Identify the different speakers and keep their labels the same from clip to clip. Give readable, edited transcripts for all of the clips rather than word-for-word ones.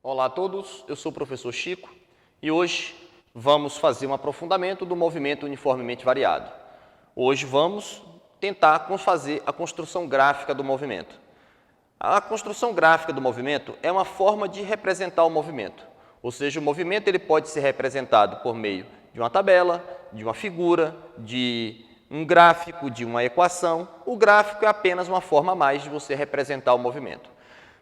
Speaker 1: Olá a todos, eu sou o professor Chico e hoje vamos fazer um aprofundamento do movimento uniformemente variado. Hoje vamos tentar fazer a construção gráfica do movimento. A construção gráfica do movimento é uma forma de representar o movimento, ou seja, o movimento ele pode ser representado por meio de uma tabela, de uma figura, de um gráfico, de uma equação. O gráfico é apenas uma forma a mais de você representar o movimento.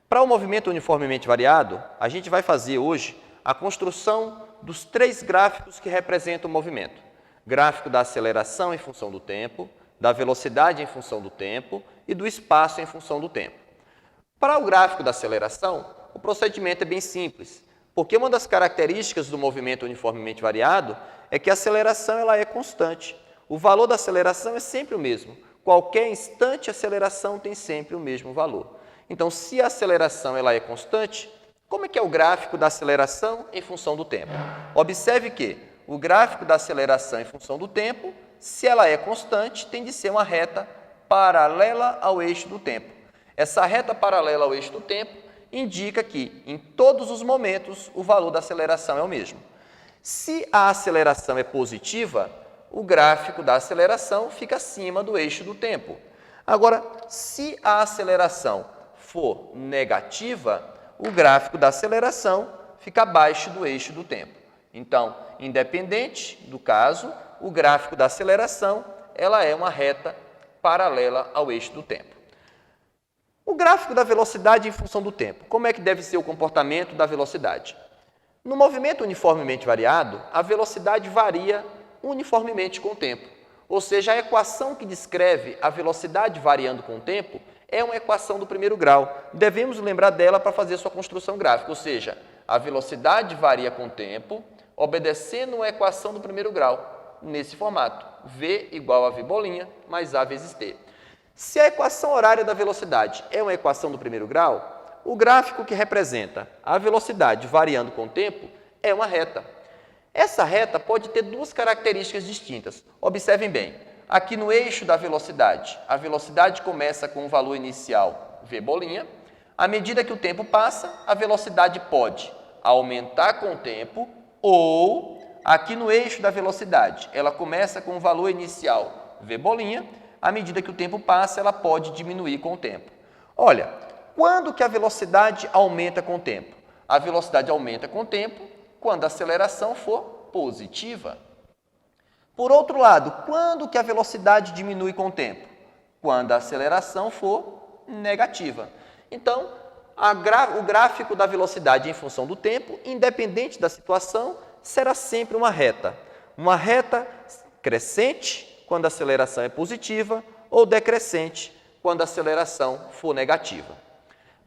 Speaker 1: Para o movimento uniformemente variado, a gente vai fazer hoje a construção dos três gráficos que representam o movimento. Gráfico da aceleração em função do tempo, da velocidade em função do tempo e do espaço em função do tempo. Para o gráfico da aceleração, o procedimento é bem simples, porque uma das características do movimento uniformemente variado é que a aceleração ela é constante. O valor da aceleração é sempre o mesmo. Qualquer instante, a aceleração tem sempre o mesmo valor. Então, se a aceleração ela é constante, como é que é o gráfico da aceleração em função do tempo? Observe que o gráfico da aceleração em função do tempo, se ela é constante, tem de ser uma reta paralela ao eixo do tempo. Essa reta paralela ao eixo do tempo indica que, em todos os momentos, o valor da aceleração é o mesmo. Se a aceleração é positiva, o gráfico da aceleração fica acima do eixo do tempo. Agora, se a aceleração for negativa, o gráfico da aceleração fica abaixo do eixo do tempo. Então, independente do caso, o gráfico da aceleração ela é uma reta paralela ao eixo do tempo. O gráfico da velocidade em função do tempo. Como é que deve ser o comportamento da velocidade? No movimento uniformemente variado, a velocidade varia uniformemente com o tempo. Ou seja, a equação que descreve a velocidade variando com o tempo é uma equação do primeiro grau. Devemos lembrar dela para fazer sua construção gráfica, ou seja, a velocidade varia com o tempo, obedecendo uma equação do primeiro grau, nesse formato, V igual a V bolinha mais A vezes T. Se a equação horária da velocidade é uma equação do primeiro grau, o gráfico que representa a velocidade variando com o tempo é uma reta. Essa reta pode ter duas características distintas. Observem bem. Aqui no eixo da velocidade, a velocidade começa com o valor inicial V bolinha. À medida que o tempo passa, a velocidade pode aumentar com o tempo ou, aqui no eixo da velocidade, ela começa com o valor inicial V bolinha. À medida que o tempo passa, ela pode diminuir com o tempo. Olha, quando que a velocidade aumenta com o tempo? A velocidade aumenta com o tempo quando a aceleração for positiva. Por outro lado, quando que a velocidade diminui com o tempo? Quando a aceleração for negativa. Então, o gráfico da velocidade em função do tempo, independente da situação, será sempre uma reta. Uma reta crescente quando a aceleração é positiva ou decrescente quando a aceleração for negativa.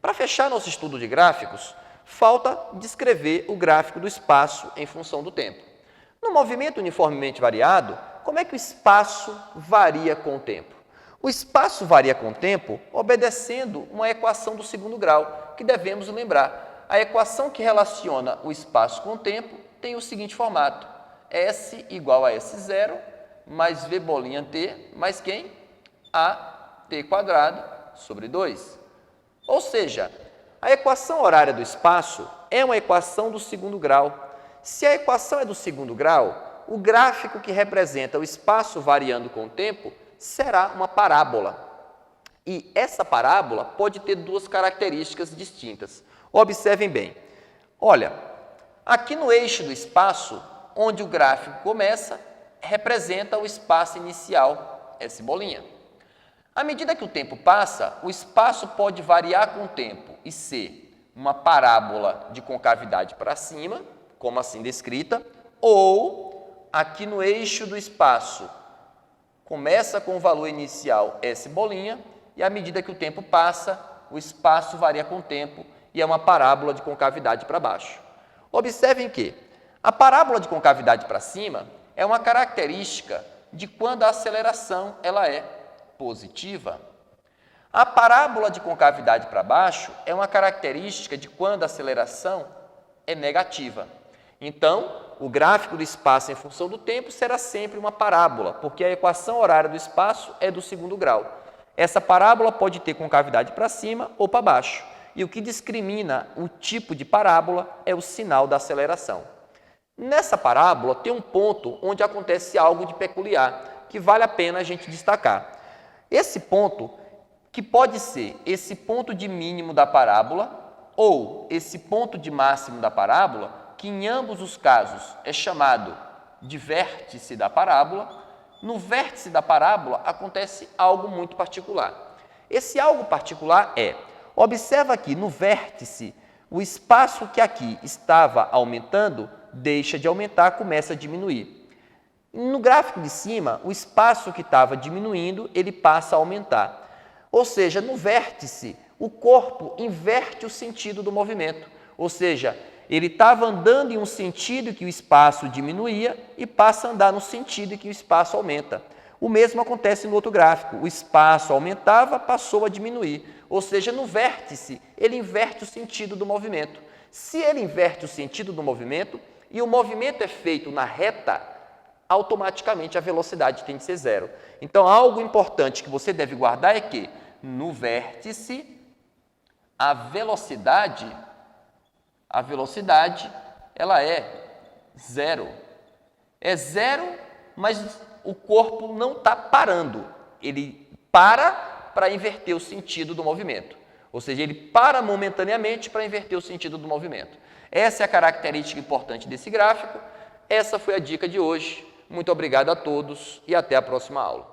Speaker 1: Para fechar nosso estudo de gráficos, falta descrever o gráfico do espaço em função do tempo. No movimento uniformemente variado, como é que o espaço varia com o tempo? O espaço varia com o tempo obedecendo uma equação do segundo grau, que devemos lembrar. A equação que relaciona o espaço com o tempo tem o seguinte formato: S igual a S0 mais V bolinha T mais quem? AT quadrado sobre 2. Ou seja, a equação horária do espaço é uma equação do segundo grau. Se a equação é do segundo grau, o gráfico que representa o espaço variando com o tempo será uma parábola. E essa parábola pode ter duas características distintas. Observem bem. Olha, aqui no eixo do espaço, onde o gráfico começa, representa o espaço inicial, S bolinha. À medida que o tempo passa, o espaço pode variar com o tempo e ser uma parábola de concavidade para cima, como assim descrita, ou aqui no eixo do espaço, começa com o valor inicial S bolinha e à medida que o tempo passa, o espaço varia com o tempo e é uma parábola de concavidade para baixo. Observem que a parábola de concavidade para cima é uma característica de quando a aceleração ela é positiva. A parábola de concavidade para baixo é uma característica de quando a aceleração é negativa. Então, o gráfico do espaço em função do tempo será sempre uma parábola, porque a equação horária do espaço é do segundo grau. Essa parábola pode ter concavidade para cima ou para baixo. e o que discrimina o tipo de parábola é o sinal da aceleração. Nessa parábola tem um ponto onde acontece algo de peculiar, que vale a pena a gente destacar. Esse ponto, que pode ser esse ponto de mínimo da parábola ou esse ponto de máximo da parábola, que em ambos os casos é chamado de vértice da parábola, no vértice da parábola acontece algo muito particular. Esse algo particular observa aqui no vértice, o espaço que aqui estava aumentando deixa de aumentar, começa a diminuir. No gráfico de cima, o espaço que estava diminuindo, ele passa a aumentar. Ou seja, no vértice, o corpo inverte o sentido do movimento. Ou seja, ele estava andando em um sentido que o espaço diminuía e passa a andar no sentido que o espaço aumenta. O mesmo acontece no outro gráfico. O espaço aumentava, passou a diminuir. Ou seja, no vértice, ele inverte o sentido do movimento. Se ele inverte o sentido do movimento e o movimento é feito na reta, automaticamente a velocidade tem de ser zero. Então, algo importante que você deve guardar é que, no vértice, a velocidade ela é zero. É zero, mas o corpo não está parando. Ele para inverter o sentido do movimento. Ou seja, ele para momentaneamente para inverter o sentido do movimento. Essa é a característica importante desse gráfico. Essa foi a dica de hoje. Muito obrigado a todos e até a próxima aula.